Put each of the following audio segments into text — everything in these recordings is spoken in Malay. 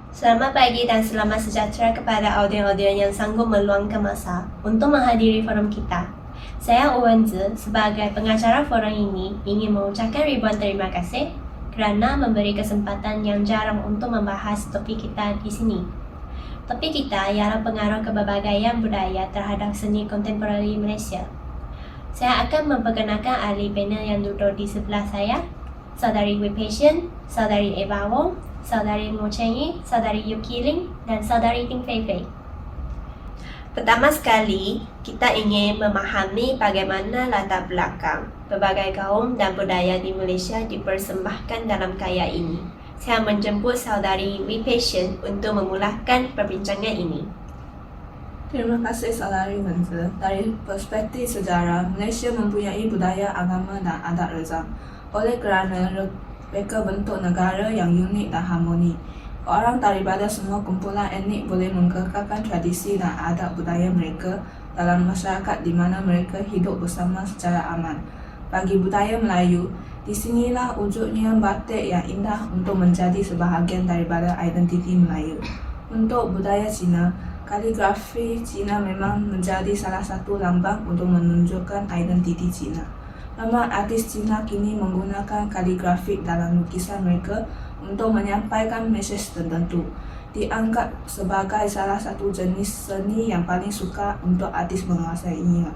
Selamat pagi dan selamat sejahtera kepada audien-audien yang sanggup meluangkan masa untuk menghadiri forum kita. Saya Wen Zi sebagai pengacara forum ini ingin mengucapkan ribuan terima kasih kerana memberi kesempatan yang jarang untuk membahas topik kita di sini. Topik kita ialah pengaruh kepelbagaian budaya terhadap seni kontemporari Malaysia. Saya akan memperkenalkan ahli panel yang duduk di sebelah saya, Saudari Wee Pei Shen, Saudari Eva Wong, Saudari Mo Cheng Yi, Saudari Yuki Ling, dan Saudari Ting Fei Fei. Pertama sekali, kita ingin memahami bagaimana latar belakang berbagai kaum dan budaya di Malaysia dipersembahkan dalam karya ini. Saya menjemput Saudari Wee Pei Shen untuk memulakan perbincangan ini. Terima kasih Saudari Wen Zi. Dari perspektif sejarah, Malaysia mempunyai budaya, agama dan adat reza. Oleh kerana reka bentuk negara yang unik dan harmoni, orang daripada semua kumpulan etnik boleh mengekalkan tradisi dan adat budaya mereka dalam masyarakat di mana mereka hidup bersama secara aman. Bagi budaya Melayu, di sinilah wujudnya batik yang indah untuk menjadi sebahagian daripada identiti Melayu. Untuk budaya Cina, kaligrafi Cina memang menjadi salah satu lambang untuk menunjukkan identiti Cina. Ramai artis Cina kini menggunakan kaligrafi dalam lukisan mereka untuk menyampaikan mesej tertentu. Dianggap sebagai salah satu jenis seni yang paling suka untuk artis menguasainya.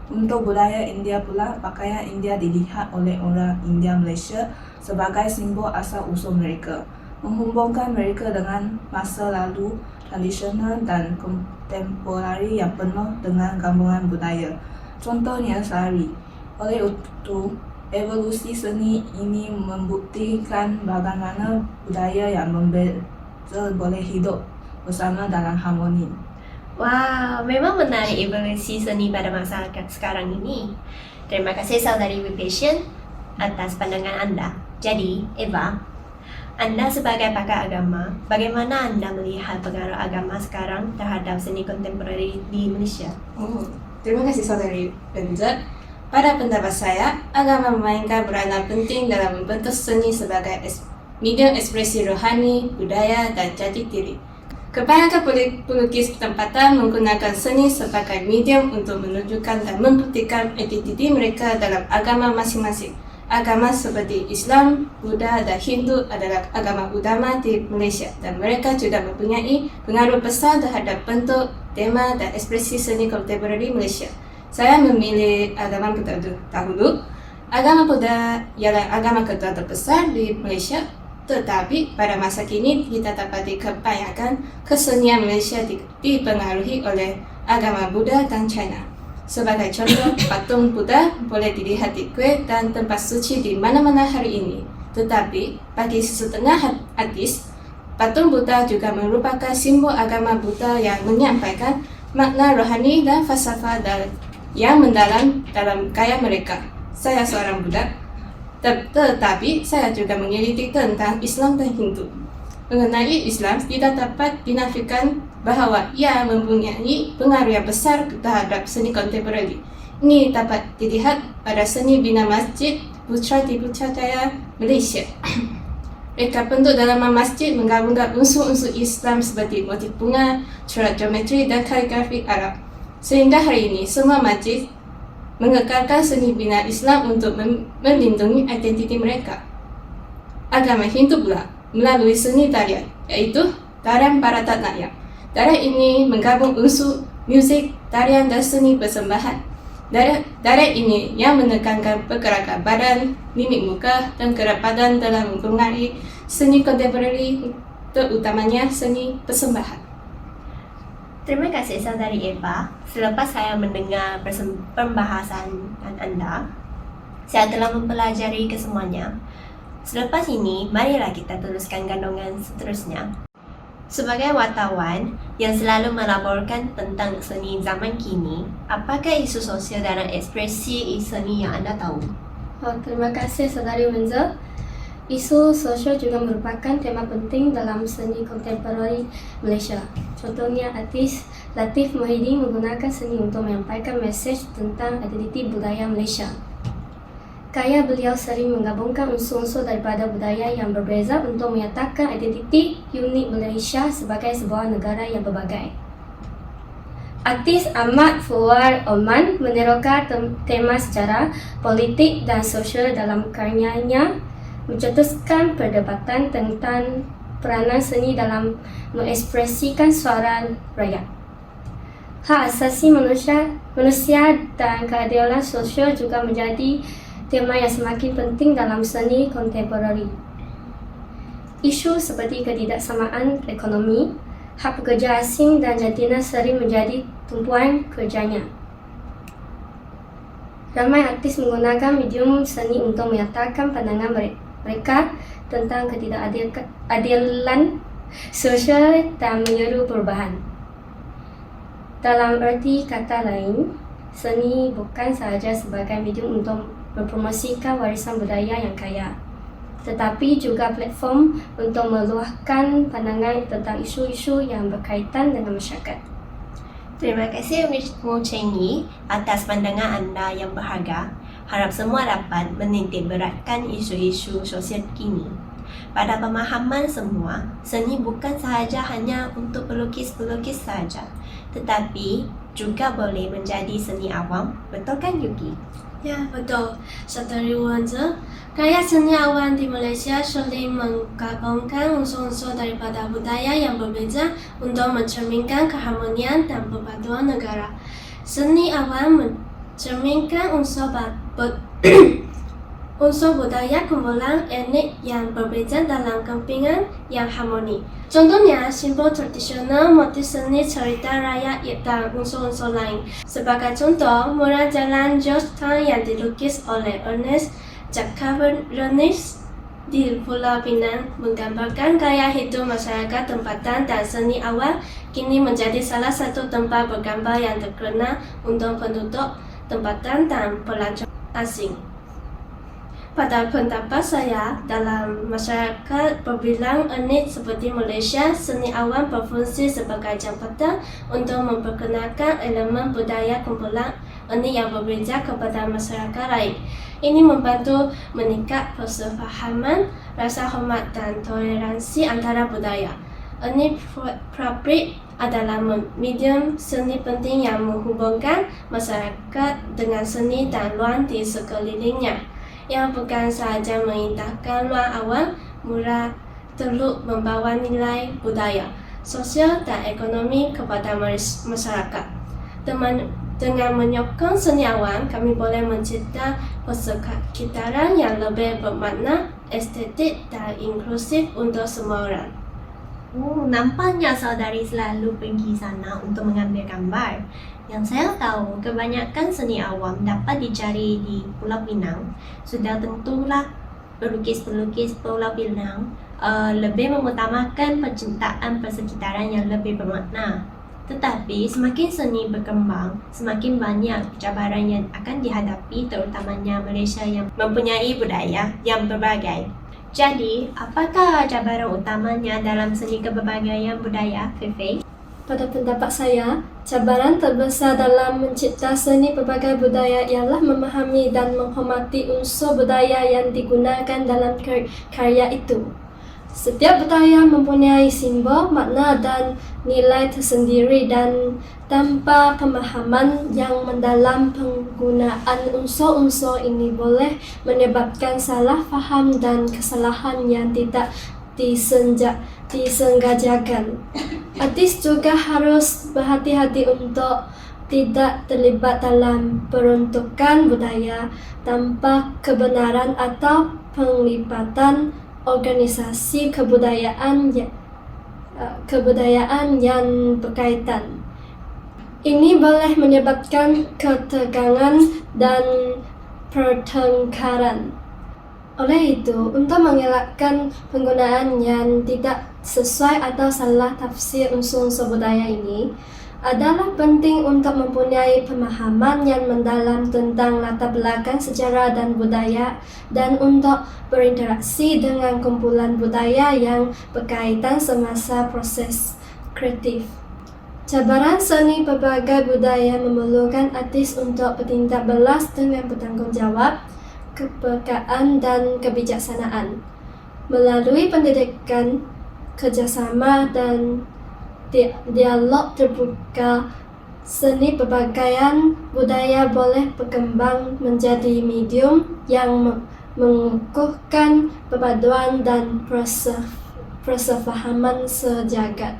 Untuk budaya India pula, pakaian India dilihat oleh orang India Malaysia sebagai simbol asal-usul mereka, menghubungkan mereka dengan masa lalu tradisional dan kontemporari yang penuh dengan gabungan budaya. Contohnya sari. Oleh itu, evolusi seni ini membuktikan bagaimana budaya yang berbeza boleh hidup bersama dalam harmoni. Wow, memang menarik evolusi seni pada masa sekarang ini. Terima kasih Saudari Wee Pei Shen atas pandangan anda. Jadi, Eva, anda sebagai pakar agama, bagaimana anda melihat pengaruh agama sekarang terhadap seni kontemporari di Malaysia? Terima kasih Saudari Wen Zi. Pada pendapat saya, agama memainkan peranan penting dalam membentuk seni sebagai medium ekspresi rohani, budaya, dan jati diri. Kebanyakan pelukis tempatan menggunakan seni sebagai medium untuk menunjukkan dan membuktikan identiti mereka dalam agama masing-masing. Agama seperti Islam, Buddha, dan Hindu adalah agama utama di Malaysia dan mereka juga mempunyai pengaruh besar terhadap bentuk, tema, dan ekspresi seni kontemporari Malaysia. Saya memilih agama kedua dahulu. Agama Buddha ialah agama kedua terbesar di Malaysia, tetapi pada masa kini kita dapati kebanyakan kesenian Malaysia dipengaruhi oleh agama Buddha dan China. Sebagai contoh, patung Buddha boleh dilihat di kuil dan tempat suci di mana-mana hari ini. Tetapi bagi setengah artis, patung Buddha juga merupakan simbol agama Buddha yang menyampaikan makna rohani dan falsafah yang mendalam dalam gaya mereka. Saya seorang Buddha, tetapi saya juga meneliti tentang Islam dan Hindu. Mengenai Islam, tidak dapat dinafikan bahawa ia mempunyai pengaruh yang besar terhadap seni kontemporari. Ini dapat dilihat pada seni bina masjid Putra di Putrajaya, Malaysia. Reka bentuk dalaman masjid menggabungkan unsur-unsur Islam seperti motif bunga, corak geometri dan kaligrafi Arab. Sehingga hari ini, semua masjid mengekalkan seni bina Islam untuk melindungi identiti mereka. Agama Hindu pula melalui seni tarian, iaitu tarian Bharatanatyam. Tarian ini menggabung unsur muzik, tarian dan seni persembahan. Tarian ini yang menekankan pergerakan badan, mimik muka dan gerak badan dalam mempengaruhi seni kontemporari, terutamanya seni persembahan. Terima kasih Saudari Eva. Selepas saya mendengar pembahasan anda, saya telah mempelajari kesemuanya. Selepas ini, marilah kita teruskan kandungan seterusnya. Sebagai wartawan yang selalu melaporkan tentang seni zaman kini, apakah isu sosial dalam ekspresi seni yang anda tahu? Terima kasih Saudari Wen Zi. Isu sosial juga merupakan tema penting dalam seni kontemporari Malaysia. Contohnya, artis Latif Mohidin menggunakan seni untuk menyampaikan mesej tentang identiti budaya Malaysia. Karya beliau sering menggabungkan unsur-unsur daripada budaya yang berbeza untuk menyatakan identiti unik Malaysia sebagai sebuah negara yang berbagai. Artis Ahmad Fuad Oman meneroka tema sejarah, politik dan sosial dalam karyanya, mencetuskan perdebatan tentang peranan seni dalam mengekspresikan suara rakyat. Hak asasi manusia dan keadilan sosial juga menjadi tema yang semakin penting dalam seni kontemporari. Isu seperti ketidaksamaan ekonomi, hak pekerja asing dan jantina sering menjadi tumpuan kerjanya. Ramai artis menggunakan medium seni untuk menyatakan pandangan mereka tentang ketidakadilan sosial dan menyeru perubahan. Dalam erti kata lain, seni bukan sahaja sebagai medium untuk mempromosikan warisan budaya yang kaya, tetapi juga platform untuk meluahkan pandangan tentang isu-isu yang berkaitan dengan masyarakat. Terima kasih Mu Cheng Yi atas pandangan anda yang berharga. Harap semua dapat menitik beratkan isu-isu sosial kini. Pada pemahaman semua, seni bukan sahaja hanya untuk pelukis-pelukis sahaja, tetapi juga boleh menjadi seni awam. Betul kan Yuki? Ya, betul. Saudari Wanza, karya seni awam di Malaysia sering menggabungkan unsur-unsur daripada budaya yang berbeza untuk mencerminkan keharmonian dan perpaduan negara. Seni awam mencerminkan unsur budaya kumpulan etnik yang berbeza dalam kepingan yang harmoni. Contohnya, simbol tradisional, motif seni cerita rakyat dan unsur-unsur lain. Sebagai contoh, mural jalan Georgetown yang dilukis oleh Ernest Jacquard-Renis di Pulau Pinang menggambarkan gaya hidup masyarakat tempatan dan seni awam kini menjadi salah satu tempat bergambar yang terkenal untuk penduduk tempatan dan pelancong asing. Pada pendapat saya, dalam masyarakat berbilang etnik seperti Malaysia, seni awam berfungsi sebagai jambatan untuk memperkenalkan elemen budaya kumpulan etnik yang berbeza kepada masyarakat lain. Ini membantu meningkat persefahaman, rasa hormat dan toleransi antara budaya. Etnik publik adalah medium seni penting yang menghubungkan masyarakat dengan seni dan ruang di sekelilingnya, yang bukan sahaja mengindahkan ruang awam, mural teluk membawa nilai budaya, sosial dan ekonomi kepada masyarakat. Dengan menyokong seni awam, kami boleh mencipta persekitaran yang lebih bermakna, estetik dan inklusif untuk semua orang. Nampaknya saudari selalu pergi sana untuk mengambil gambar. Yang saya tahu, kebanyakan seni awam dapat dicari di Pulau Pinang. Sudah tentulah pelukis-pelukis Pulau Pinang lebih mengutamakan pencintaan persekitaran yang lebih bermakna. Tetapi semakin seni berkembang, semakin banyak cabaran yang akan dihadapi, terutamanya Malaysia yang mempunyai budaya yang berbagai. Jadi, apakah cabaran utamanya dalam seni keberbagian budaya, Fefe? Pada pendapat saya, cabaran terbesar dalam mencipta seni pelbagai budaya ialah memahami dan menghormati unsur budaya yang digunakan dalam karya itu. Setiap budaya mempunyai simbol, makna dan nilai tersendiri, dan tanpa pemahaman yang mendalam penggunaan unsur-unsur ini boleh menyebabkan salah faham dan kesalahan yang tidak disengajakan. Artis juga harus berhati-hati untuk tidak terlibat dalam peruntukan budaya tanpa kebenaran atau penglibatan organisasi kebudayaan yang berkaitan. Ini boleh menyebabkan ketegangan dan pertengkaran. Oleh itu, untuk mengelakkan penggunaan yang tidak sesuai atau salah tafsir unsur-unsur budaya ini, adalah penting untuk mempunyai pemahaman yang mendalam tentang latar belakang sejarah dan budaya, dan untuk berinteraksi dengan kumpulan budaya yang berkaitan semasa proses kreatif. Cabaran seni pelbagai budaya memerlukan artis untuk bertindak belas dengan bertanggungjawab, kepekaan dan kebijaksanaan. Melalui pendidikan, kerjasama dan dialog terbuka, seni berpakaian budaya boleh berkembang menjadi medium yang mengukuhkan perpaduan dan persefahaman sejagat.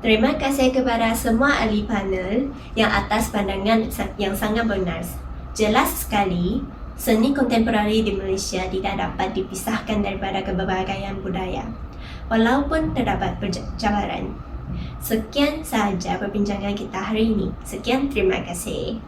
Terima kasih kepada semua ahli panel yang atas pandangan yang sangat benar. Jelas sekali, seni kontemporari di Malaysia tidak dapat dipisahkan daripada keberbagai budaya, walaupun terdapat cabaran. Sekian sahaja perbincangan kita hari ini. Sekian, terima kasih.